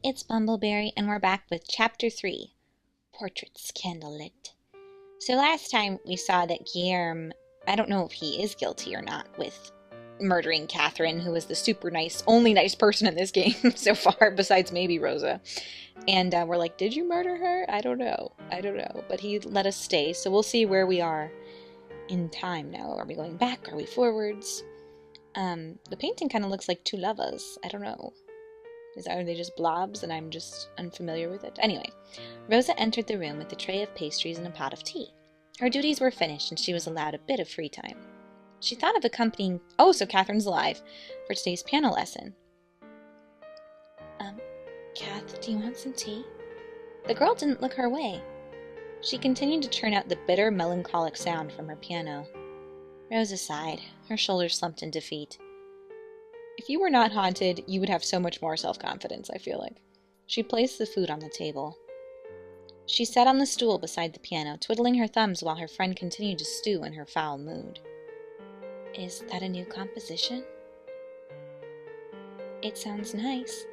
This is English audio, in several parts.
it's Bumbleberry, and we're back with Chapter 3, Portraits Candlelit. So last time we saw that Guilleme, I don't know if he is guilty or not with murdering Catherine, who was the super nice, only nice person in this game so far, besides maybe Rosa. And we're like, did you murder her? I don't know. But he let us stay, so we'll see where we are in time now. Are we going back? Are we forwards? The painting kind of looks like two lovers. I don't know. Are they just blobs and I'm just unfamiliar with it? Anyway, Rosa entered the room with a tray of pastries and a pot of tea. Her duties were finished and she was allowed a bit of free time. She thought of accompanying... Oh, so Catherine's alive for today's piano lesson. Kath, do you want some tea? The girl didn't look her way. She continued to churn out the bitter, melancholic sound from her piano. Rosa sighed. Her shoulders slumped in defeat. If you were not haunted, you would have so much more self-confidence, I feel like. She placed the food on the table. She sat on the stool beside the piano, twiddling her thumbs while her friend continued to stew in her foul mood. Is that a new composition? It sounds nice.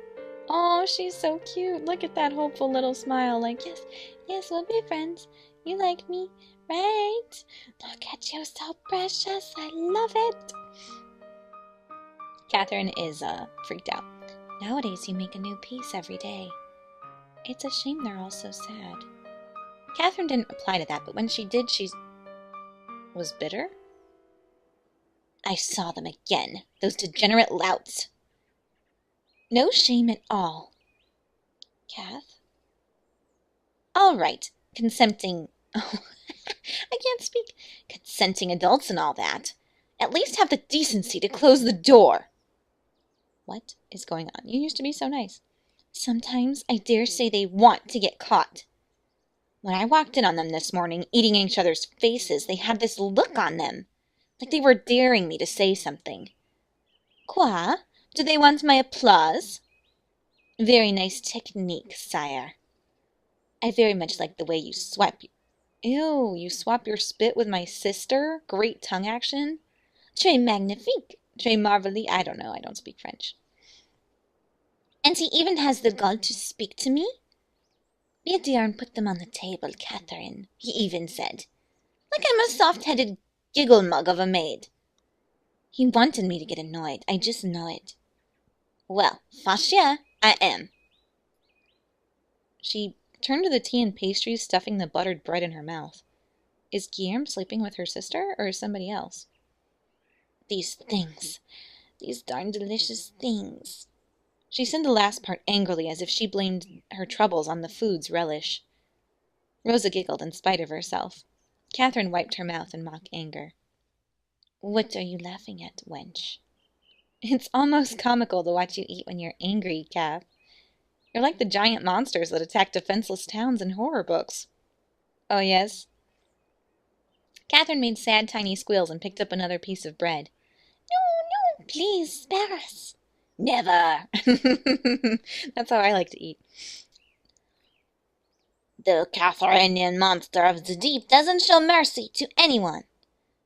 Oh, she's so cute. Look at that hopeful little smile, like, yes, we'll be friends. You like me, right? Look at you, so precious. I love it. Catherine is freaked out. Nowadays you make a new piece every day. It's a shame they're all so sad. Catherine didn't reply to that, but when she did, she was bitter. I saw them again, those degenerate louts. No shame at all. Kath? All right, consenting... Oh, I can't speak. Consenting adults and all that. At least have the decency to close the door. What is going on? You used to be so nice. Sometimes I dare say they want to get caught. When I walked in on them this morning, eating each other's faces, they had this look on them, like they were daring me to say something. Quoi? Do they want my applause? Very nice technique, sire. I very much like the way you swipe. Ew, you swap your spit with my sister? Great tongue action. Très magnifique. Très marvelly. I don't know. I don't speak French. And he even has the gall to speak to me? Be a dear and put them on the table, Catherine, he even said. Like I'm a soft-headed giggle mug of a maid. He wanted me to get annoyed. I just know it. Well, fâchée, I am. She turned to the tea and pastries, stuffing the buttered bread in her mouth. Is Guilleme sleeping with her sister, or somebody else? These things. These darn delicious things. She said the last part angrily, as if she blamed her troubles on the food's relish. Rosa giggled in spite of herself. Catherine wiped her mouth in mock anger. What are you laughing at, wench? It's almost comical to watch you eat when you're angry, Kath. You're like the giant monsters that attack defenseless towns in horror books. Oh, yes? Catherine made sad, tiny squeals and picked up another piece of bread. No, please, spare us. Never. That's how I like to eat. The Catherinian monster of the deep doesn't show mercy to anyone.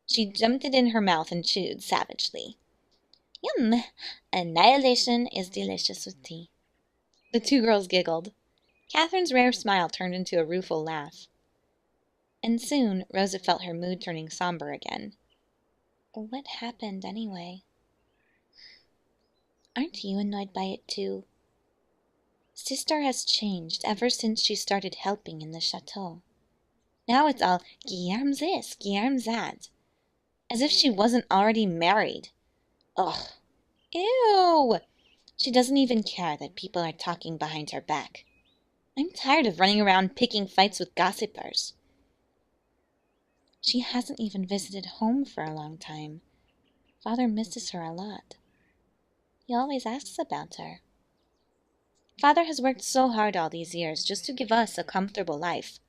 She jumped it in her mouth and chewed savagely. Yum! Annihilation is delicious with tea. The two girls giggled. Catherine's rare smile turned into a rueful laugh. And soon Rosa felt her mood turning somber again. What happened anyway? Aren't you annoyed by it too? Sister has changed ever since she started helping in the chateau. Now it's all Guilleme this, Guilleme that. As if she wasn't already married. Ugh. Ew! She doesn't even care that people are talking behind her back. I'm tired of running around picking fights with gossipers. She hasn't even visited home for a long time. Father misses her a lot. He always asks about her. Father has worked so hard all these years just to give us a comfortable life.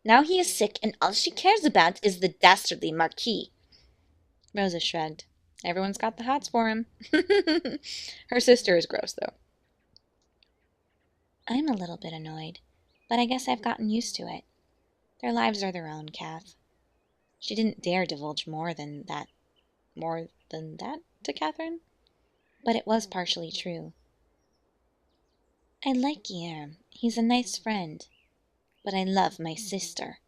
Now he is sick and all she cares about is the dastardly Marquis. Rosa shrugged. Everyone's got the hots for him. Her sister is gross, though. I'm a little bit annoyed, but I guess I've gotten used to it. Their lives are their own, Kath. She didn't dare divulge more than that to Catherine, but it was partially true. I like Guilleme. He's a nice friend. But I love my sister.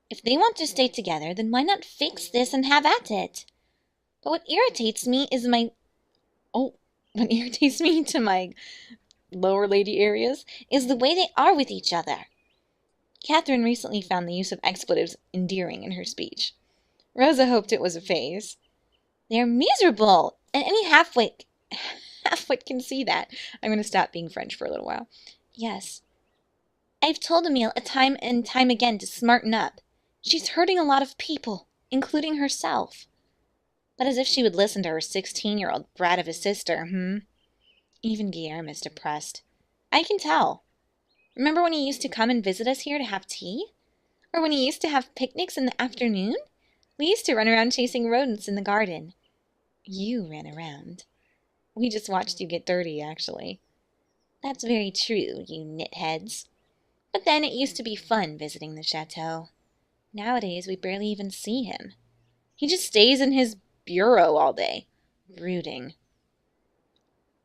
If they want to stay together, then why not fix this and have at it? But what irritates me is what irritates me to my lower lady areas is the way they are with each other. Catherine recently found the use of expletives endearing in her speech. Rosa hoped it was a phase. They're miserable, and any half-wit can see that. I'm going to stop being French for a little while. Yes. I've told Emile time and time again to smarten up. She's hurting a lot of people, including herself. But as if she would listen to her 16-year-old brat of a sister, Even Guilleme is depressed. I can tell. Remember when he used to come and visit us here to have tea? Or when he used to have picnics in the afternoon? We used to run around chasing rodents in the garden. You ran around. We just watched you get dirty, actually. That's very true, you nit-heads. But then it used to be fun visiting the chateau. Nowadays, we barely even see him. He just stays in his bureau all day, brooding.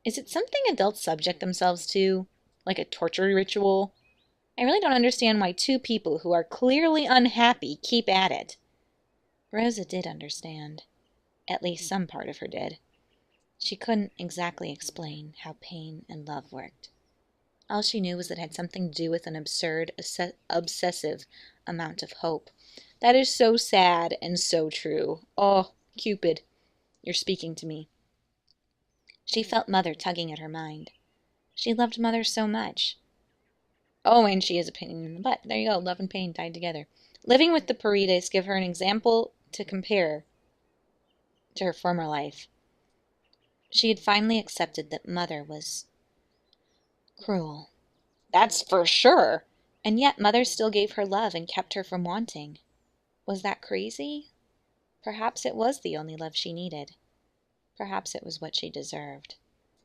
Is it something adults subject themselves to, like a torture ritual? I really don't understand why two people who are clearly unhappy keep at it. Rosa did understand. At least some part of her did. She couldn't exactly explain how pain and love worked. All she knew was that it had something to do with an absurd, obsessive amount of hope. That is so sad and so true. Oh, Cupid, you're speaking to me. She felt Mother tugging at her mind. She loved Mother so much. Oh, and she is a pain in the butt. There you go, love and pain tied together. Living with the Paredes give her an example to compare to her former life. She had finally accepted that Mother was cruel. That's for sure. And yet Mother still gave her love and kept her from wanting. Was that crazy? Perhaps it was the only love she needed. Perhaps it was what she deserved.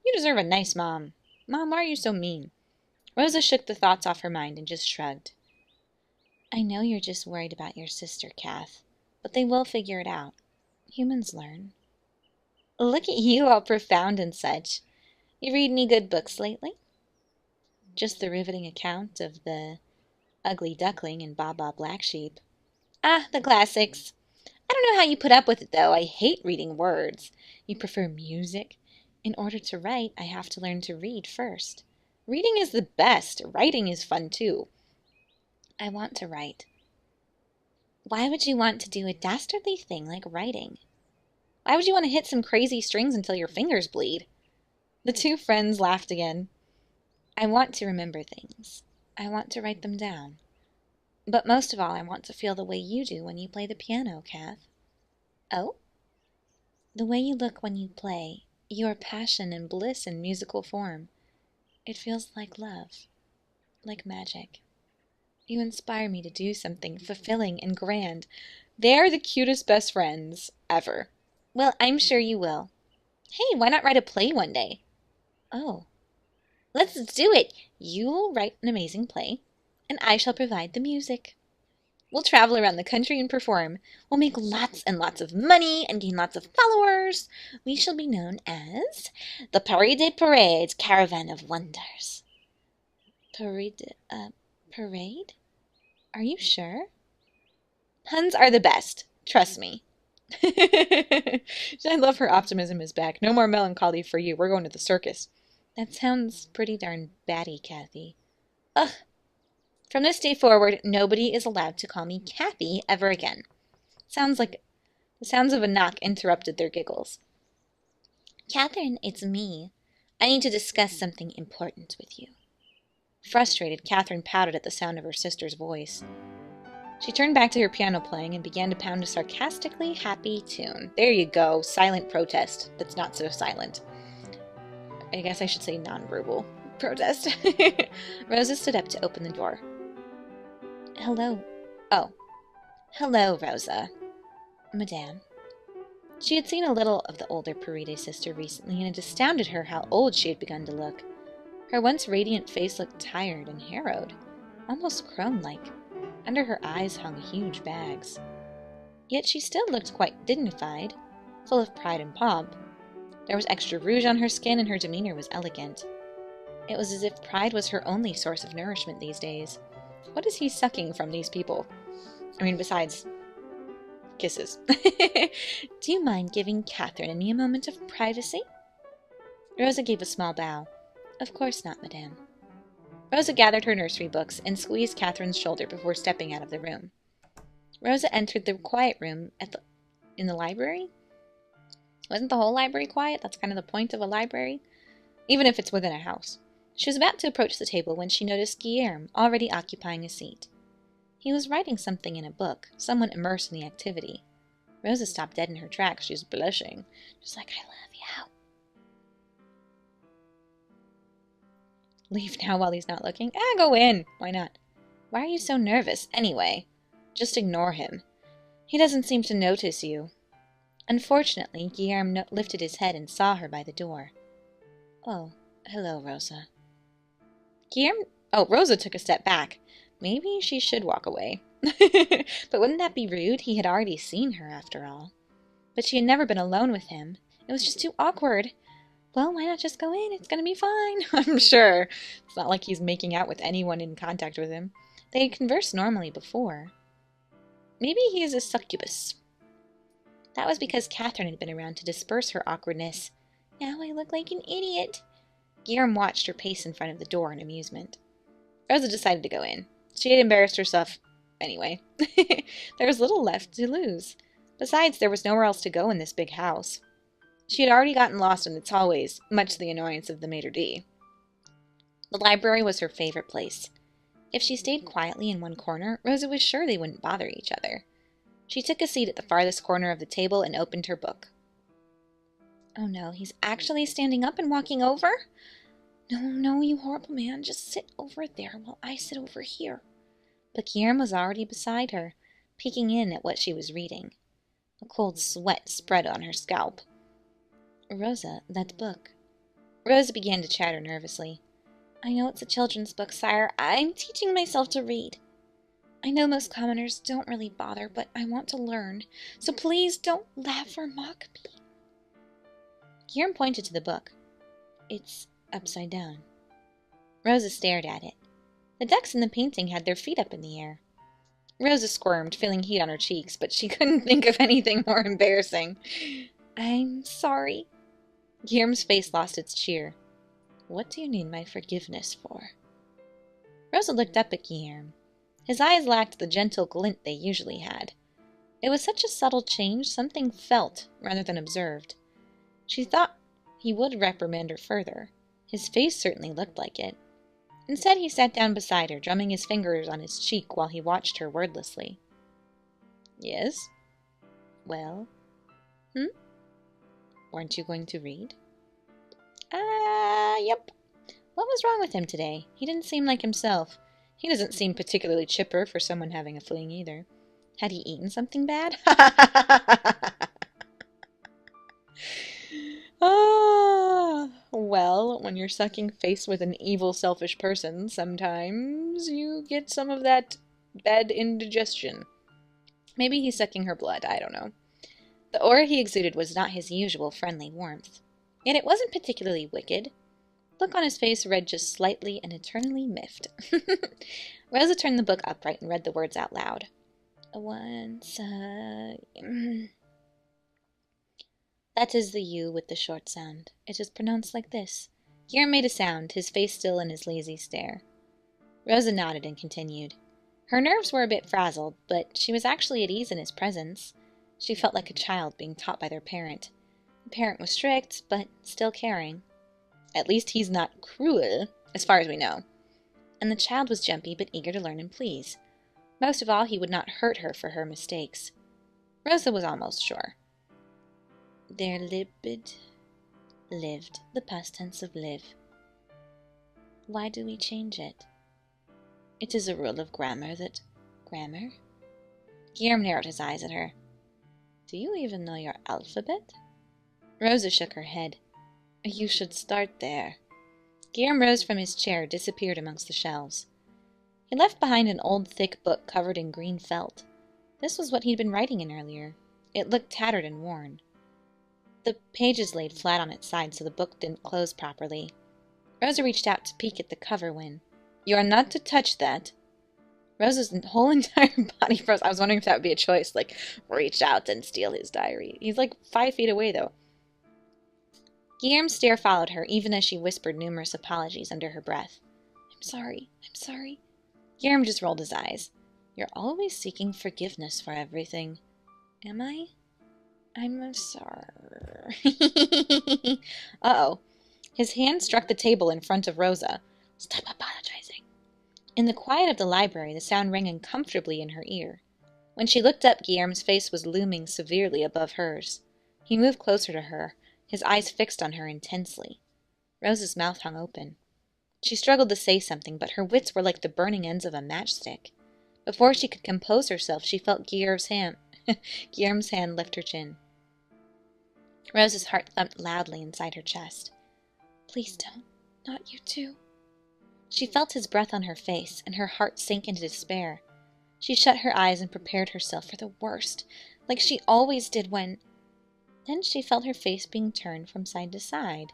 You deserve a nice mom. Mom, why are you so mean? Rosa shook the thoughts off her mind and just shrugged. I know you're just worried about your sister, Kath, but they will figure it out. Humans learn. Look at you, all profound and such. You read any good books lately? Just the riveting account of the Ugly Duckling and Baa Black Sheep. Ah, the classics. I don't know how you put up with it, though. I hate reading words. You prefer music? In order to write, I have to learn to read first. Reading is the best. Writing is fun, too. I want to write. Why would you want to do a dastardly thing like writing? Why would you want to hit some crazy strings until your fingers bleed? The two friends laughed again. I want to remember things. I want to write them down. But most of all, I want to feel the way you do when you play the piano, Kath. Oh? The way you look when you play, your passion and bliss in musical form. It feels like love, like magic. You inspire me to do something fulfilling and grand. They're the cutest best friends ever. Well, I'm sure you will. Hey, why not write a play one day? Oh. Let's do it. You'll write an amazing play, and I shall provide the music. We'll travel around the country and perform. We'll make lots and lots of money and gain lots of followers. We shall be known as the Parade Caravan of Wonders. Parade? Are you sure? Puns are the best. Trust me. I love her optimism is back. No more melancholy for you. We're going to the circus. That sounds pretty darn batty, Kathy. Ugh. From this day forward, nobody is allowed to call me Kathy ever again. Sounds like the sounds of a knock interrupted their giggles. Catherine, it's me. I need to discuss something important with you. Frustrated, Catherine pouted at the sound of her sister's voice. She turned back to her piano playing and began to pound a sarcastically happy tune. There you go, silent protest that's not so silent. I guess I should say nonverbal protest. Rosa stood up to open the door. Hello. Oh. Hello, Rosa. Madame. She had seen a little of the older Paredes sister recently, and it astounded her how old she had begun to look. Her once radiant face looked tired and harrowed, almost crone-like. Under her eyes hung huge bags. Yet she still looked quite dignified, full of pride and pomp. There was extra rouge on her skin, and her demeanor was elegant. It was as if pride was her only source of nourishment these days. What is he sucking from these people? I mean, besides kisses. Do you mind giving Catherine and me a moment of privacy? Rosa gave a small bow. Of course not, madame. Rosa gathered her nursery books and squeezed Catherine's shoulder before stepping out of the room. Rosa entered the quiet room in the library. Wasn't the whole library quiet? That's kind of the point of a library, even if it's within a house. She was about to approach the table when she noticed Guilleme already occupying a seat. He was writing something in a book, somewhat immersed in the activity. Rosa stopped dead in her tracks. She was blushing, just like, I love you. Leave now while he's not looking? Go in. Why not? Why are you so nervous, anyway? Just ignore him. He doesn't seem to notice you. Unfortunately, Guilleme lifted his head and saw her by the door. Oh, hello, Rosa. Rosa took a step back. Maybe she should walk away. But wouldn't that be rude? He had already seen her, after all. But she had never been alone with him. It was just too awkward. Well, why not just go in? It's gonna be fine. I'm sure. It's not like he's making out with anyone in contact with him. They had conversed normally before. Maybe he is a succubus. That was because Catherine had been around to disperse her awkwardness. Now I look like an idiot. Guilleme watched her pace in front of the door in amusement. Rosa decided to go in. She had embarrassed herself anyway. There was little left to lose. Besides, there was nowhere else to go in this big house. She had already gotten lost in its hallways, much to the annoyance of the maitre d'. The library was her favorite place. If she stayed quietly in one corner, Rosa was sure they wouldn't bother each other. She took a seat at the farthest corner of the table and opened her book. Oh no, he's actually standing up and walking over? No, you horrible man, just sit over there while I sit over here. But Guilleme was already beside her, peeking in at what she was reading. A cold sweat spread on her scalp. Rosa, that book. Rosa began to chatter nervously. I know it's a children's book, sire. I'm teaching myself to read. I know most commoners don't really bother, but I want to learn, so please don't laugh or mock me. Guilleme pointed to the book. It's upside down. Rosa stared at it. The ducks in the painting had their feet up in the air. Rosa squirmed, feeling heat on her cheeks, but she couldn't think of anything more embarrassing. I'm sorry. Guilleme's face lost its cheer. What do you need my forgiveness for? Rosa looked up at Guilleme. His eyes lacked the gentle glint they usually had. It was such a subtle change, something felt rather than observed. She thought he would reprimand her further. His face certainly looked like it. Instead, he sat down beside her, drumming his fingers on his cheek while he watched her wordlessly. Yes? Well? Weren't you going to read? Yep. What was wrong with him today? He didn't seem like himself. He doesn't seem particularly chipper for someone having a fling either. Had he eaten something bad? Well, when you're sucking face with an evil, selfish person, sometimes you get some of that bad indigestion. Maybe he's sucking her blood, I don't know. The aura he exuded was not his usual friendly warmth. Yet it wasn't particularly wicked. The look on his face read just slightly and eternally miffed. Rosa turned the book upright and read the words out loud. That is the U with the short sound. It is pronounced like this. Guilleme made a sound, his face still in his lazy stare. Rosa nodded and continued. Her nerves were a bit frazzled, but she was actually at ease in his presence. She felt like a child being taught by their parent. The parent was strict, but still caring. At least he's not cruel, as far as we know. And the child was jumpy but eager to learn and please. Most of all, he would not hurt her for her mistakes. Rosa was almost sure. There lived, the past tense of live. Why do we change it? It is a rule of grammar that... Grammar? Guilleme narrowed his eyes at her. Do you even know your alphabet? Rosa shook her head. You should start there. Guilleme rose from his chair, disappeared amongst the shelves. He left behind an old, thick book covered in green felt. This was what he'd been writing in earlier. It looked tattered and worn. The pages laid flat on its side so the book didn't close properly. Rosa reached out to peek at the cover when, "You are not to touch that." Rosa's whole entire body froze. I was wondering if that would be a choice, like, reach out and steal his diary. He's like 5 feet away, though. Guilleme's stare followed her, even as she whispered numerous apologies under her breath. "I'm sorry, I'm sorry." Guilleme just rolled his eyes. "You're always seeking forgiveness for everything." "Am I? I'm sorry." Uh-oh. His hand struck the table in front of Rosa. "Stop apologizing." In the quiet of the library, the sound rang uncomfortably in her ear. When she looked up, Guilleme's face was looming severely above hers. He moved closer to her, his eyes fixed on her intensely. Rosa's mouth hung open. She struggled to say something, but her wits were like the burning ends of a matchstick. Before she could compose herself, she felt Guilleme's hand lift her chin. Rosa's heart thumped loudly inside her chest. "Please don't. Not you too." She felt his breath on her face, and her heart sank into despair. She shut her eyes and prepared herself for the worst, like she always did when... Then she felt her face being turned from side to side.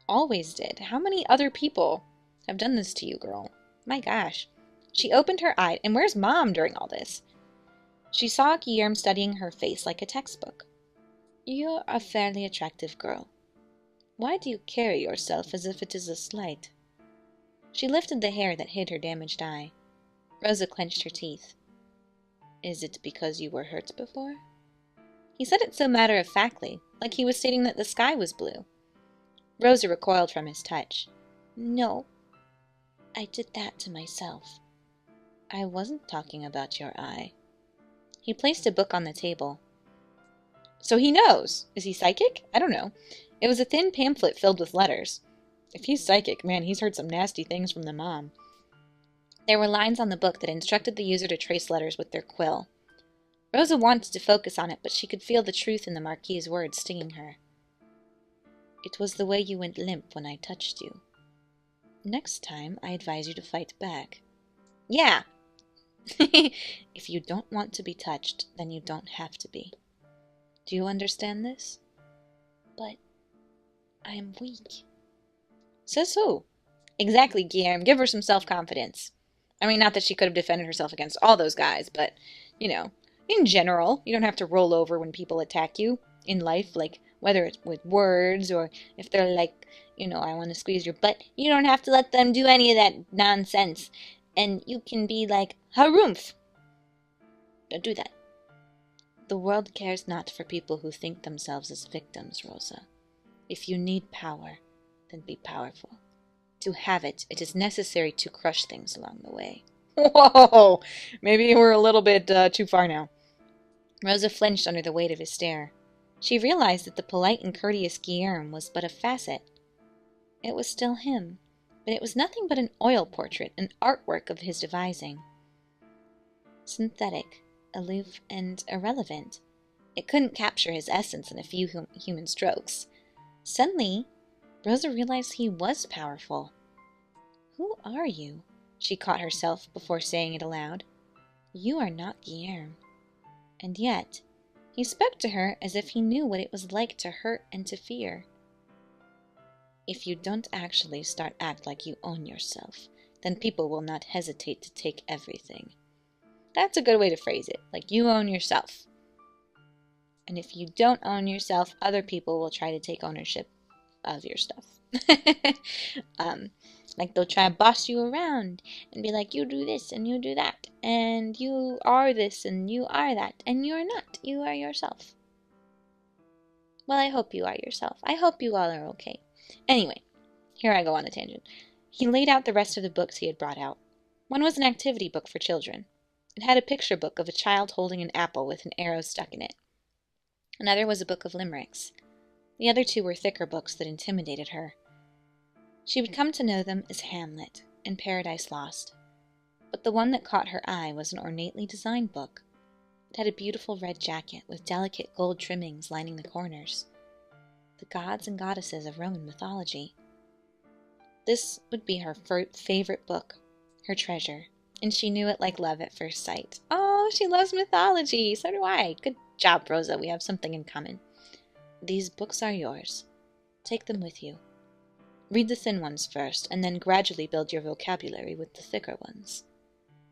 Always did. How many other people have done this to you, girl? My gosh. She opened her eye, and where's Mom during all this? She saw Guilleme studying her face like a textbook. "You're a fairly attractive girl. Why do you carry yourself as if it is a slight?" She lifted the hair that hid her damaged eye. Rosa clenched her teeth. "Is it because you were hurt before?" He said it so matter-of-factly, like he was stating that the sky was blue. Rosa recoiled from his touch. "No, I did that to myself." "I wasn't talking about your eye." He placed a book on the table. "So he knows. Is he psychic? I don't know." It was a thin pamphlet filled with letters. If he's psychic, man, he's heard some nasty things from the mom. There were lines on the book that instructed the user to trace letters with their quill. Rosa wanted to focus on it, but she could feel the truth in the Marquis's words stinging her. "It was the way you went limp when I touched you. Next time, I advise you to fight back." Yeah! "If you don't want to be touched, then you don't have to be. Do you understand this?" "But I am weak." "Says who?" "Exactly, Guilleme. Give her some self-confidence." I mean, not that she could have defended herself against all those guys, but, you know, in general, you don't have to roll over when people attack you in life, like, whether it's with words or if they're like, "I want to squeeze your butt." You don't have to let them do any of that nonsense. And you can be like, "Harumph." Don't do that. The world cares not for people who think themselves as victims, Rosa. If you need power, then be powerful. To have it, it is necessary to crush things along the way. Whoa! Maybe we're a little bit too far now. Rosa flinched under the weight of his stare. She realized that the polite and courteous Guilleme was but a facet. It was still him, but it was nothing but an oil portrait, an artwork of his devising. Synthetic, aloof, and irrelevant. It couldn't capture his essence in a few human strokes. Suddenly, Rosa realized he was powerful. "Who are you?" she caught herself before saying it aloud. "You are not Guilleme." And yet, he spoke to her as if he knew what it was like to hurt and to fear. "If you don't actually act like you own yourself, then people will not hesitate to take everything." That's a good way to phrase it, like you own yourself. And if you don't own yourself, other people will try to take ownership of your stuff. Like they'll try to boss you around and be like, "You do this and you do that, and you are this and you are that, and you're not. You are yourself." Well, I hope you are yourself. I hope you all are okay. Anyway, here I go on a tangent. He laid out the rest of the books he had brought out. One was an activity book for children. It had a picture book of a child holding an apple with an arrow stuck in it. Another was a book of limericks. The other two were thicker books that intimidated her. She would come to know them as Hamlet and Paradise Lost. But the one that caught her eye was an ornately designed book. It had a beautiful red jacket with delicate gold trimmings lining the corners. The gods and goddesses of Roman mythology. This would be her favorite book, her treasure, and she knew it like love at first sight. Oh, she loves mythology. So do I. Good job, Rosa. We have something in common. "These books are yours. Take them with you. Read the thin ones first, and then gradually build your vocabulary with the thicker ones.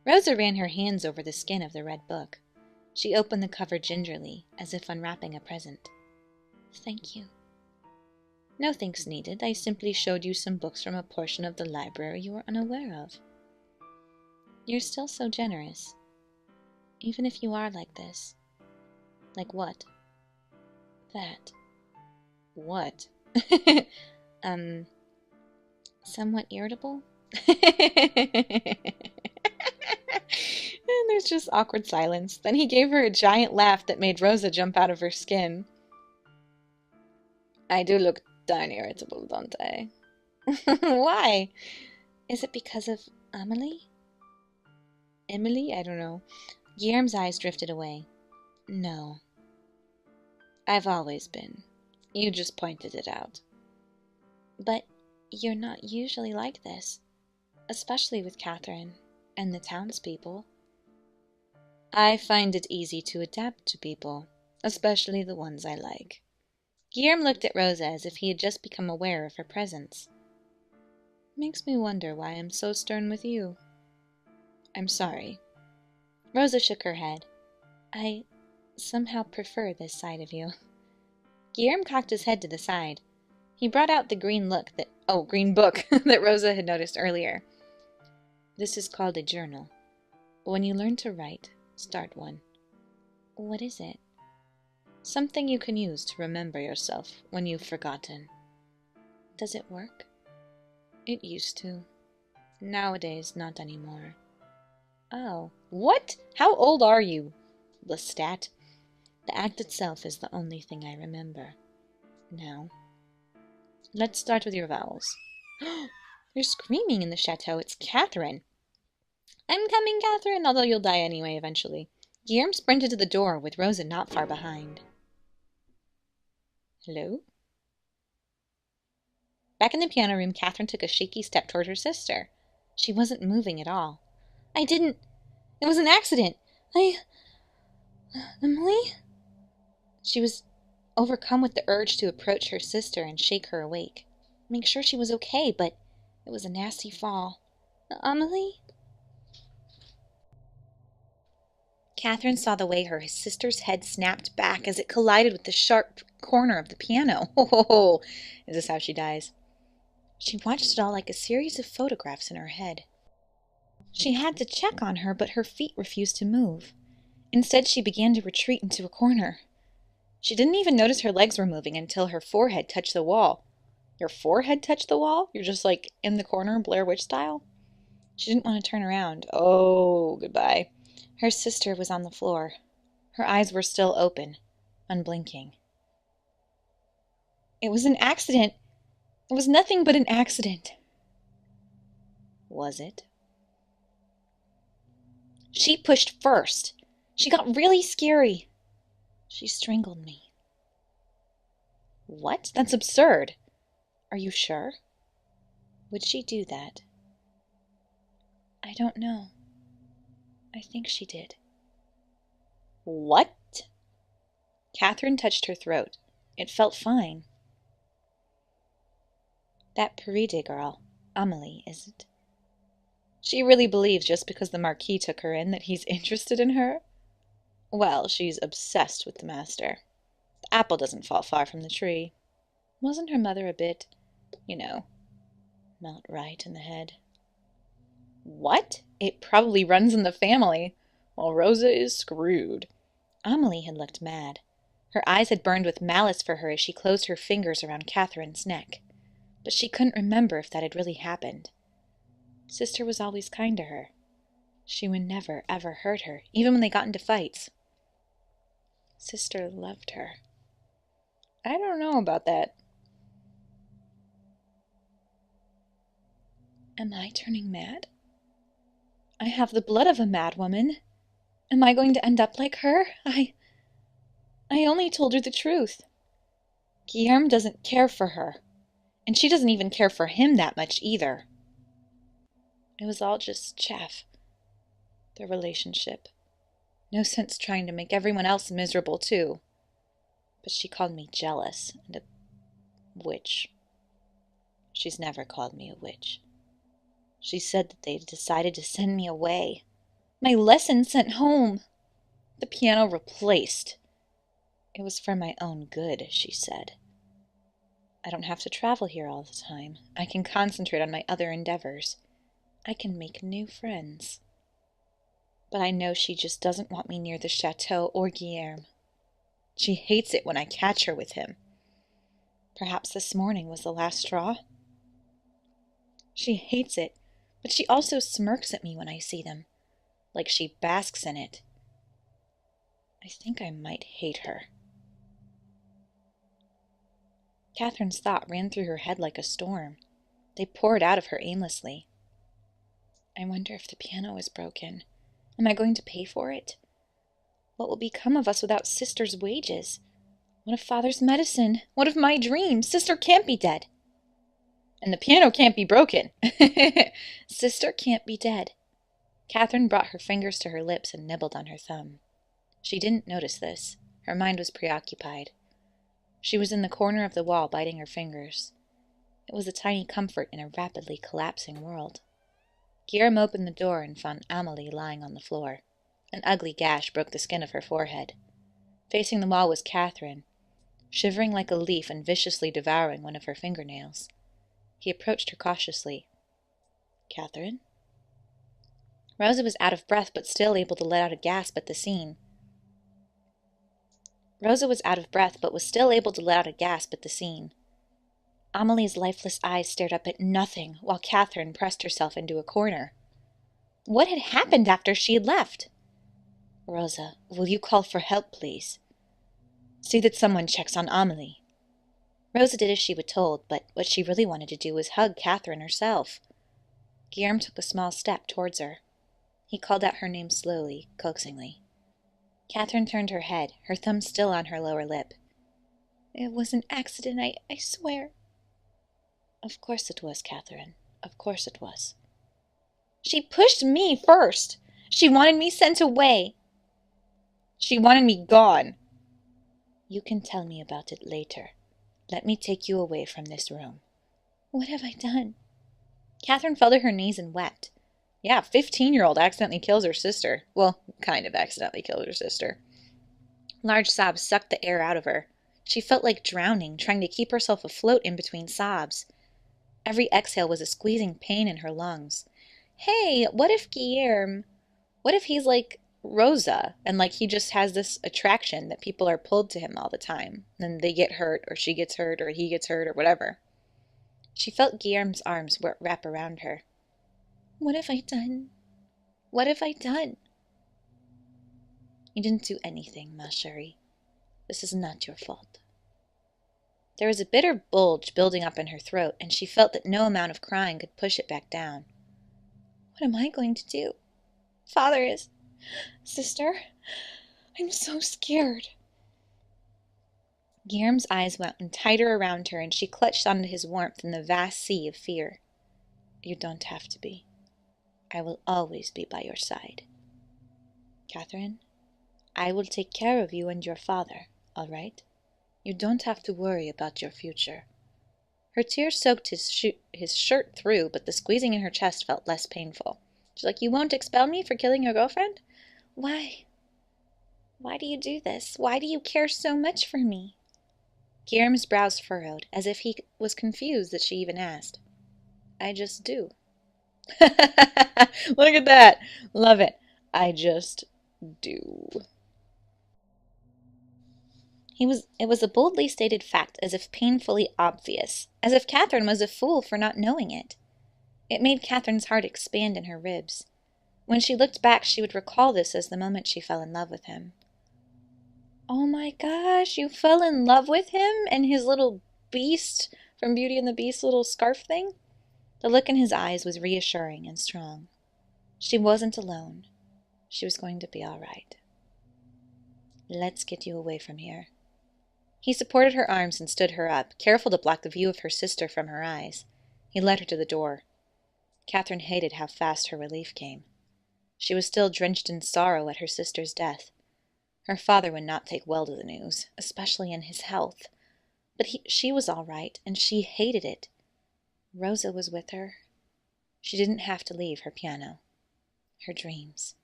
Rosa ran her hands over the skin of the red book. She opened the cover gingerly, as if unwrapping a present. Thank you. No thanks needed. I simply showed you some books from a portion of the library you were unaware of. You're still so generous. Even if you are like this. Like what? That. What? Somewhat irritable? And there's just awkward silence. Then he gave her a giant laugh that made Rosa jump out of her skin. I do look darn irritable, don't I? Why? Is it because of Amelie? Emily? I don't know. Guillerme's eyes drifted away. No. I've always been. You just pointed it out. But you're not usually like this, especially with Catherine and the townspeople. I find it easy to adapt to people, especially the ones I like. Guilleme looked at Rosa as if he had just become aware of her presence. Makes me wonder why I'm so stern with you. I'm sorry. Rosa shook her head. I somehow prefer this side of you. Guilleme cocked his head to the side. He brought out the green book that Rosa had noticed earlier. This is called a journal. When you learn to write, start one. What is it? Something you can use to remember yourself when you've forgotten. Does it work? It used to. Nowadays, not anymore. Oh. What? How old are you? Lestat. The act itself is the only thing I remember. Now, let's start with your vowels. You're screaming in the chateau. It's Catherine. I'm coming, Catherine, although you'll die anyway eventually. Guilleme sprinted to the door, with Rosa not far behind. Hello? Back in the piano room, Catherine took a shaky step toward her sister. She wasn't moving at all. I didn't... It was an accident. Emily? She was overcome with the urge to approach her sister and shake her awake. Make sure she was okay, but it was a nasty fall. Amelie? Catherine saw the way her sister's head snapped back as it collided with the sharp corner of the piano. Oh, is this how she dies? She watched it all like a series of photographs in her head. She had to check on her, but her feet refused to move. Instead, she began to retreat into a corner. She didn't even notice her legs were moving until her forehead touched the wall. Your forehead touched the wall? You're just like in the corner, Blair Witch style? She didn't want to turn around. Oh, goodbye. Her sister was on the floor. Her eyes were still open, unblinking. It was an accident. It was nothing but an accident. Was it? She pushed first. She got really scary. She strangled me. What? That's absurd. Are you sure? Would she do that? I don't know. I think she did. What? Catherine touched her throat. It felt fine. That Paride girl, Amelie, is it? She really believes just because the Marquis took her in that he's interested in her? Well, she's obsessed with the master. The apple doesn't fall far from the tree. Wasn't her mother a bit, not right in the head? What? It probably runs in the family. Well, Rosa is screwed. Amelie had looked mad. Her eyes had burned with malice for her as she closed her fingers around Catherine's neck. But she couldn't remember if that had really happened. Sister was always kind to her. She would never, ever hurt her, even when they got into fights. Sister loved her. I don't know about that. Am I turning mad? I have the blood of a madwoman. Am I going to end up like her? I only told her the truth. Guilleme doesn't care for her. And she doesn't even care for him that much either. It was all just chaff. The relationship. No sense trying to make everyone else miserable, too. But she called me jealous and a witch. She's never called me a witch. She said that they'd decided to send me away. My lesson sent home. The piano replaced. It was for my own good, she said. I don't have to travel here all the time. I can concentrate on my other endeavors. I can make new friends. But I know she just doesn't want me near the chateau or Guilleme. She hates it when I catch her with him. Perhaps this morning was the last straw? She hates it, but she also smirks at me when I see them, like she basks in it. I think I might hate her. Catherine's thought ran through her head like a storm. They poured out of her aimlessly. I wonder if the piano is broken. Am I going to pay for it? What will become of us without Sister's wages? What of Father's medicine? What of my dreams? Sister can't be dead. And the piano can't be broken. Sister can't be dead. Catherine brought her fingers to her lips and nibbled on her thumb. She didn't notice this. Her mind was preoccupied. She was in the corner of the wall, biting her fingers. It was a tiny comfort in a rapidly collapsing world. Guillaume opened the door and found Amélie lying on the floor. An ugly gash broke the skin of her forehead. Facing the wall was Catherine, shivering like a leaf and viciously devouring one of her fingernails. He approached her cautiously. Catherine? Rosa was out of breath but still able to let out a gasp at the scene. Amélie's lifeless eyes stared up at nothing while Catherine pressed herself into a corner. What had happened after she had left? Rosa, will you call for help, please? See that someone checks on Amélie. Rosa did as she was told, but what she really wanted to do was hug Catherine herself. Guillaume took a small step towards her. He called out her name slowly, coaxingly. Catherine turned her head, her thumb still on her lower lip. It was an accident, I swear. Of course it was, Catherine. Of course it was. She pushed me first. She wanted me sent away. She wanted me gone. You can tell me about it later. Let me take you away from this room. What have I done? Catherine fell to her knees and wept. Yeah, 15-year-old accidentally kills her sister. Well, kind of accidentally killed her sister. Large sobs sucked the air out of her. She felt like drowning, trying to keep herself afloat in between sobs. Every exhale was a squeezing pain in her lungs. Hey, what if he's like Rosa, and like he just has this attraction that people are pulled to him all the time, and they get hurt, or she gets hurt, or he gets hurt, or whatever. She felt Guillaume's arms wrap around her. What have I done? What have I done? You didn't do anything, ma chérie. This is not your fault. There was a bitter bulge building up in her throat, and she felt that no amount of crying could push it back down. What am I going to do? Father is... Sister, I'm so scared. Guillaume's eyes went tighter around her, and she clutched onto his warmth in the vast sea of fear. You don't have to be. I will always be by your side. Catherine, I will take care of you and your father, all right? You don't have to worry about your future. Her tears soaked his shirt through, but the squeezing in her chest felt less painful. She's like, you won't expel me for killing your girlfriend? Why? Why do you do this? Why do you care so much for me? Guillaume's brows furrowed, as if he was confused that she even asked. I just do. Look at that. Love it. I just do. It was a boldly stated fact, as if painfully obvious, as if Catherine was a fool for not knowing it. It made Catherine's heart expand in her ribs. When she looked back, she would recall this as the moment she fell in love with him. Oh my gosh, you fell in love with him and his little beast from Beauty and the Beast little scarf thing? The look in his eyes was reassuring and strong. She wasn't alone. She was going to be all right. Let's get you away from here. He supported her arms and stood her up, careful to block the view of her sister from her eyes. He led her to the door. Catherine hated how fast her relief came. She was still drenched in sorrow at her sister's death. Her father would not take well to the news, especially in his health. But she was all right, and she hated it. Rosa was with her. She didn't have to leave her piano, her dreams,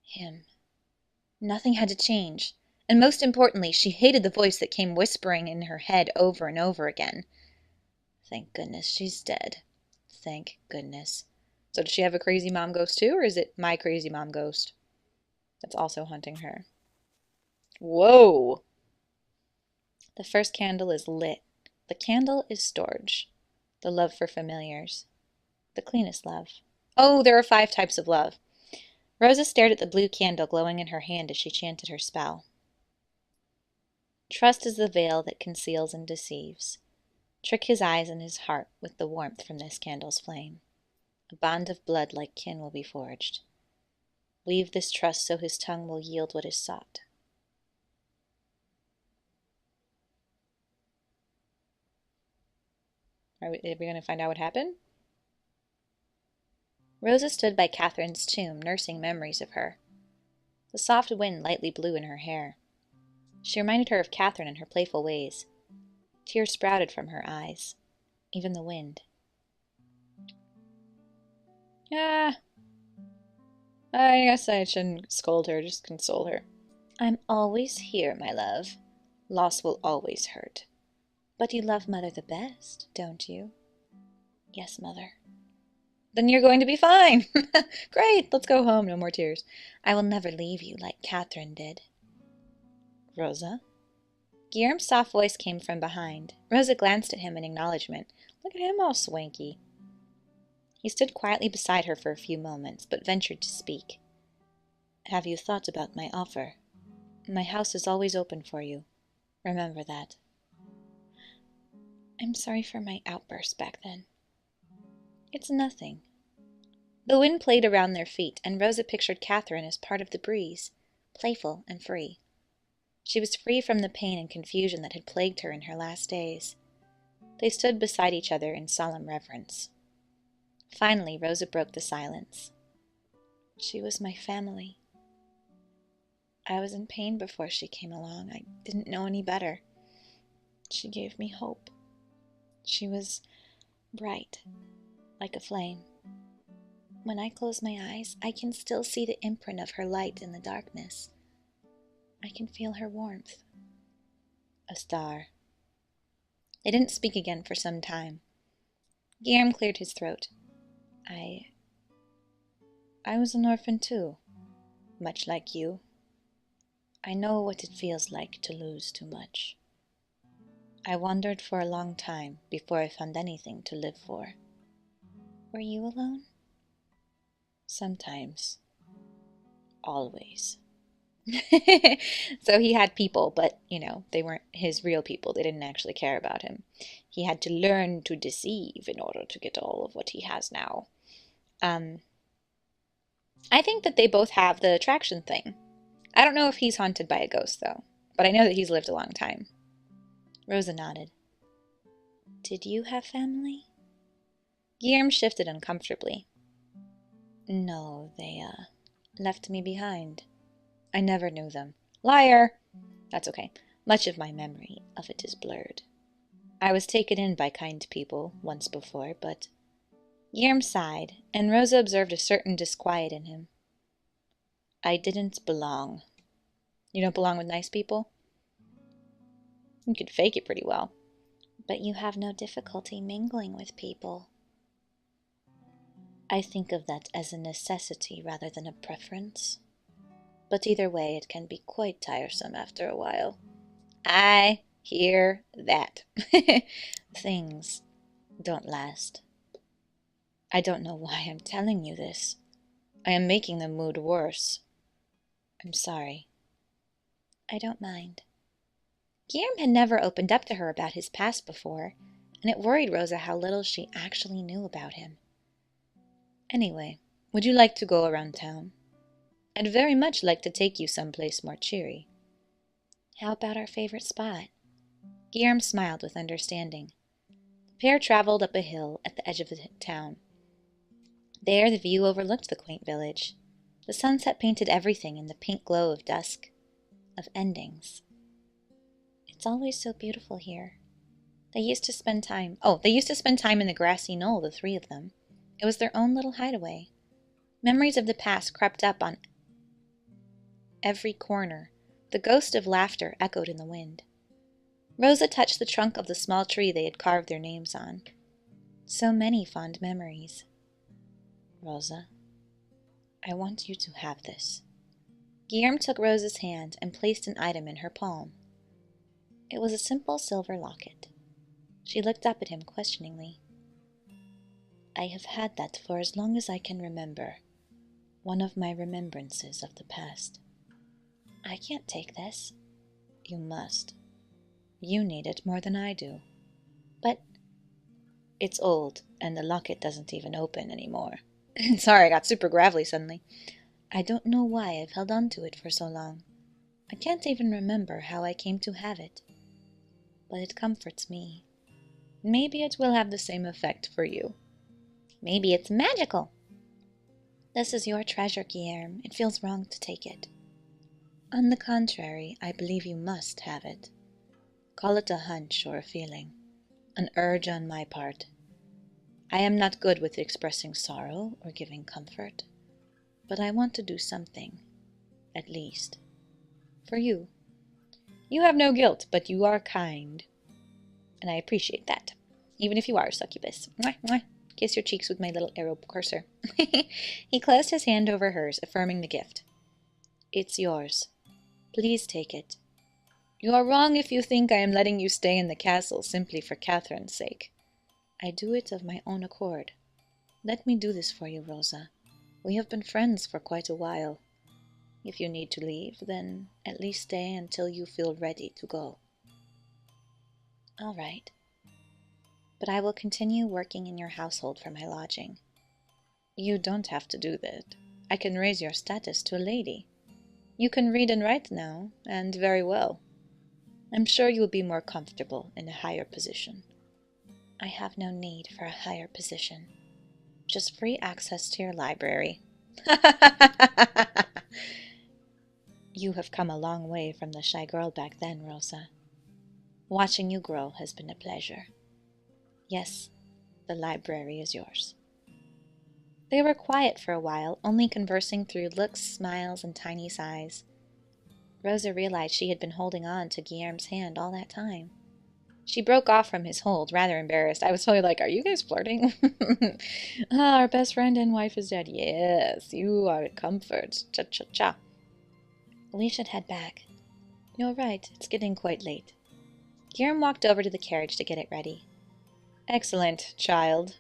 him. Nothing had to change, and most importantly, she hated the voice that came whispering in her head over and over again. Thank goodness she's dead. Thank goodness. So does she have a crazy mom ghost too, or is it my crazy mom ghost that's also haunting her? Whoa! The first candle is lit. The candle is storage. The love for familiars. The cleanest love. Oh, there are 5 types of love. Rosa stared at the blue candle glowing in her hand as she chanted her spell. Trust is the veil that conceals and deceives. Trick his eyes and his heart with the warmth from this candle's flame. A bond of blood like kin will be forged. Weave this trust so his tongue will yield what is sought. Are we going to find out what happened? Rosa stood by Catherine's tomb, nursing memories of her. The soft wind lightly blew in her hair. She reminded her of Catherine and her playful ways. Tears sprouted from her eyes, even the wind. I guess I shouldn't scold her, just console her. I'm always here, my love. Loss will always hurt. But you love Mother the best, don't you? Yes, Mother. Then you're going to be fine. Great, let's go home, no more tears. I will never leave you like Catherine did. Rosa? Guilleme's soft voice came from behind. Rosa glanced at him in acknowledgement. Look at him all swanky. He stood quietly beside her for a few moments, but ventured to speak. Have you thought about my offer? My house is always open for you. Remember that. I'm sorry for my outburst back then. It's nothing. The wind played around their feet, and Rosa pictured Catherine as part of the breeze, playful and free. She was free from the pain and confusion that had plagued her in her last days. They stood beside each other in solemn reverence. Finally, Rosa broke the silence. She was my family. I was in pain before she came along. I didn't know any better. She gave me hope. She was bright, like a flame. When I close my eyes, I can still see the imprint of her light in the darkness. I can feel her warmth. A star. They didn't speak again for some time. Guilleme cleared his throat. I was an orphan too, much like you. I know what it feels like to lose too much. I wandered for a long time before I found anything to live for. Were you alone? Sometimes. Always. So he had people, but, they weren't his real people. They didn't actually care about him. He had to learn to deceive in order to get all of what he has now. I think that they both have the attraction thing. I don't know if he's haunted by a ghost, though, but I know that he's lived a long time. Rosa nodded. Did you have family? Guilleme shifted uncomfortably. No, they, left me behind. I never knew them. Liar! That's okay. Much of my memory of it is blurred. I was taken in by kind people once before, but... Guilleme sighed, and Rosa observed a certain disquiet in him. I didn't belong. You don't belong with nice people? You could fake it pretty well. But you have no difficulty mingling with people. I think of that as a necessity rather than a preference. But either way, it can be quite tiresome after a while. I hear that. Things don't last. I don't know why I'm telling you this. I am making the mood worse. I'm sorry. I don't mind. Guilleme had never opened up to her about his past before, and it worried Rosa how little she actually knew about him. Anyway, would you like to go around town? I'd very much like to take you someplace more cheery. How about our favorite spot? Guilleme smiled with understanding. The pair traveled up a hill at the edge of the town. There the view overlooked the quaint village. The sunset painted everything in the pink glow of dusk, of endings. It's always so beautiful here. They used to spend time in the grassy knoll, the three of them. It was their own little hideaway. Memories of the past crept up on every corner. The ghost of laughter echoed in the wind. Rosa touched the trunk of the small tree they had carved their names on. So many fond memories. Rosa, I want you to have this. Guilleme took Rosa's hand and placed an item in her palm. It was a simple silver locket. She looked up at him questioningly. I have had that for as long as I can remember. One of my remembrances of the past. I can't take this. You must. You need it more than I do. But it's old, and the locket doesn't even open anymore. Sorry, I got super gravelly suddenly. I don't know why I've held on to it for so long. I can't even remember how I came to have it. But it comforts me. Maybe it will have the same effect for you. Maybe it's magical. This is your treasure, Guilleme. It feels wrong to take it. On the contrary, I believe you must have it. Call it a hunch or a feeling, an urge on my part. I am not good with expressing sorrow or giving comfort, but I want to do something, at least, for you. You have no guilt, but you are kind, and I appreciate that, even if you are a succubus. Mwah, mwah. Kiss your cheeks with my little arrow cursor. He closed his hand over hers, affirming the gift. It's yours. Please take it. You are wrong if you think I am letting you stay in the castle simply for Catherine's sake. I do it of my own accord. Let me do this for you, Rosa. We have been friends for quite a while. If you need to leave, then at least stay until you feel ready to go. All right. But I will continue working in your household for my lodging. You don't have to do that. I can raise your status to a lady. You can read and write now, and very well. I'm sure you will be more comfortable in a higher position. I have no need for a higher position. Just free access to your library. You have come a long way from the shy girl back then, Rosa. Watching you grow has been a pleasure. Yes, the library is yours. They were quiet for a while, only conversing through looks, smiles, and tiny sighs. Rosa realized she had been holding on to Guilleme's hand all that time. She broke off from his hold, rather embarrassed. I was totally like, are you guys flirting? Our best friend and wife is dead. Yes, you are a comfort. Cha-cha-cha. We should head back. You're right, it's getting quite late. Guilleme walked over to the carriage to get it ready. Excellent, child.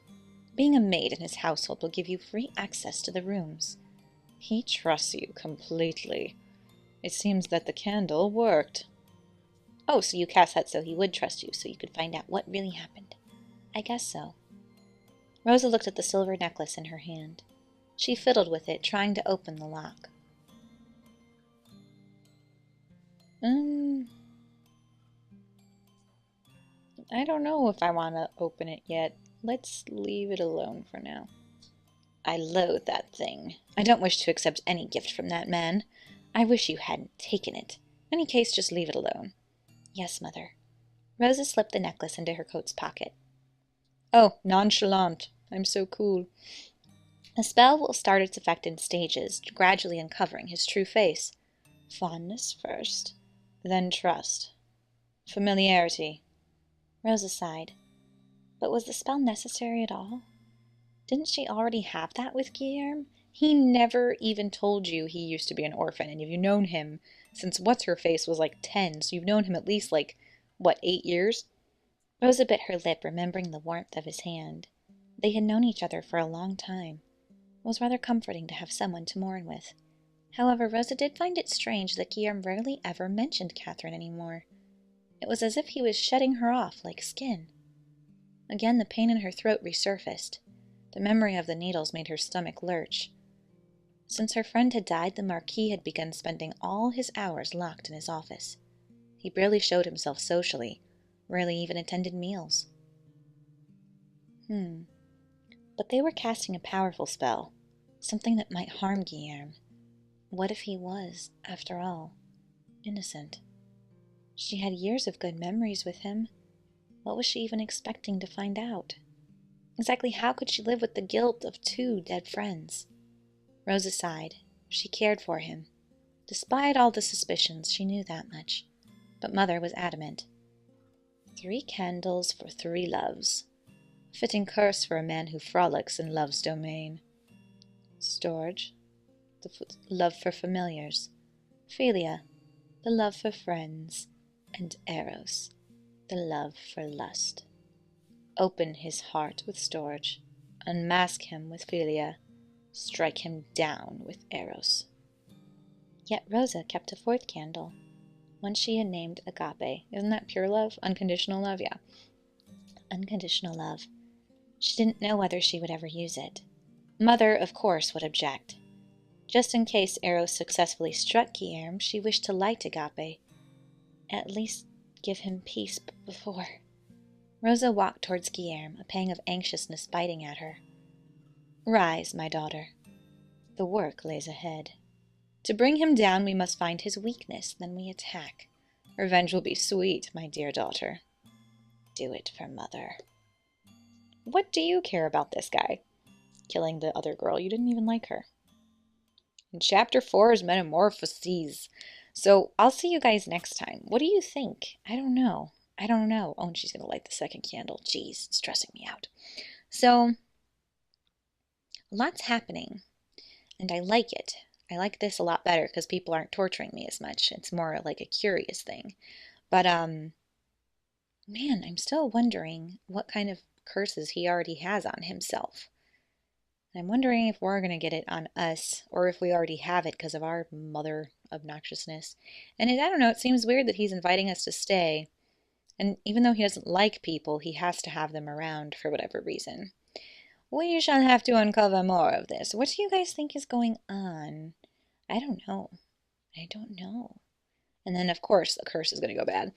Being a maid in his household will give you free access to the rooms. He trusts you completely. It seems that the candle worked. Oh, so you cast that so he would trust you, so you could find out what really happened. I guess so. Rosa looked at the silver necklace in her hand. She fiddled with it, trying to open the lock. I don't know if I want to open it yet. Let's leave it alone for now. I loathe that thing. I don't wish to accept any gift from that man. I wish you hadn't taken it. In any case, just leave it alone. Yes, Mother. Rosa slipped the necklace into her coat's pocket. Oh, nonchalant. I'm so cool. The spell will start its effect in stages, gradually uncovering his true face. Fondness first, then trust. Familiarity. Rosa sighed. But was the spell necessary at all? Didn't she already have that with Guilleme? He never even told you he used to be an orphan, and you've known him since What's-Her-Face was like 10, so you've known him at least 8 years? Rosa bit her lip, remembering the warmth of his hand. They had known each other for a long time. It was rather comforting to have someone to mourn with. However, Rosa did find it strange that Guilleme rarely ever mentioned Catherine anymore. It was as if he was shedding her off like skin. Again, the pain in her throat resurfaced. The memory of the needles made her stomach lurch. Since her friend had died, the Marquis had begun spending all his hours locked in his office. He barely showed himself socially, rarely even attended meals. But they were casting a powerful spell, something that might harm Guilleme. What if he was, after all, innocent? She had years of good memories with him. What was she even expecting to find out? Exactly how could she live with the guilt of 2 dead friends? Rosa sighed. She cared for him. Despite all the suspicions, she knew that much. But Mother was adamant. 3 candles for 3 loves. A fitting curse for a man who frolics in love's domain. Storge, the love for familiars. Philia, the love for friends. And Eros, the love for lust. Open his heart with Storge. Unmask him with Philia. Strike him down with Eros. Yet Rosa kept a 4th candle, one she had named Agape. Isn't that pure love? Unconditional love? Yeah. Unconditional love. She didn't know whether she would ever use it. Mother, of course, would object. Just in case Eros successfully struck Guilleme, she wished to light Agape. At least give him peace before. Rosa walked towards Guilleme, a pang of anxiousness biting at her. Rise, my daughter. The work lays ahead. To bring him down, we must find his weakness, then we attack. Revenge will be sweet, my dear daughter. Do it for Mother. What do you care about this guy? Killing the other girl. You didn't even like her. And Chapter 4 is Metamorphoses. So I'll see you guys next time. What do you think? I don't know. Oh, and she's going to light the 2nd candle. Jeez, it's stressing me out. So, lots happening. And I like it. I like this a lot better because people aren't torturing me as much. It's more like a curious thing. But, man, I'm still wondering what kind of curses he already has on himself. I'm wondering if we're going to get it on us or if we already have it because of our mother obnoxiousness. And I don't know, it seems weird that he's inviting us to stay. And even though he doesn't like people, he has to have them around for whatever reason. We shall have to uncover more of this. What do you guys think is going on? I don't know. And then, of course, the curse is going to go bad.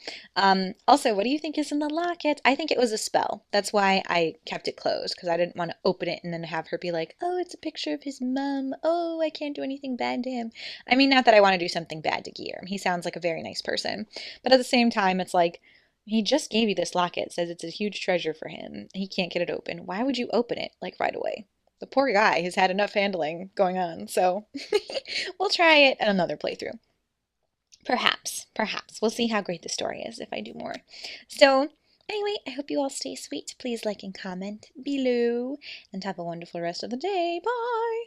Also, what do you think is in the locket? I think it was a spell. That's why I kept it closed, because I didn't want to open it and then have her be like, oh, it's a picture of his mom. Oh, I can't do anything bad to him. I mean, not that I want to do something bad to Guilleme. He sounds like a very nice person. But at the same time, it's like, he just gave you this locket, says it's a huge treasure for him. He can't get it open. Why would you open it, like, right away? The poor guy has had enough handling going on, so we'll try it at another playthrough. Perhaps. We'll see how great the story is if I do more. So, anyway, I hope you all stay sweet. Please like and comment below, and have a wonderful rest of the day. Bye!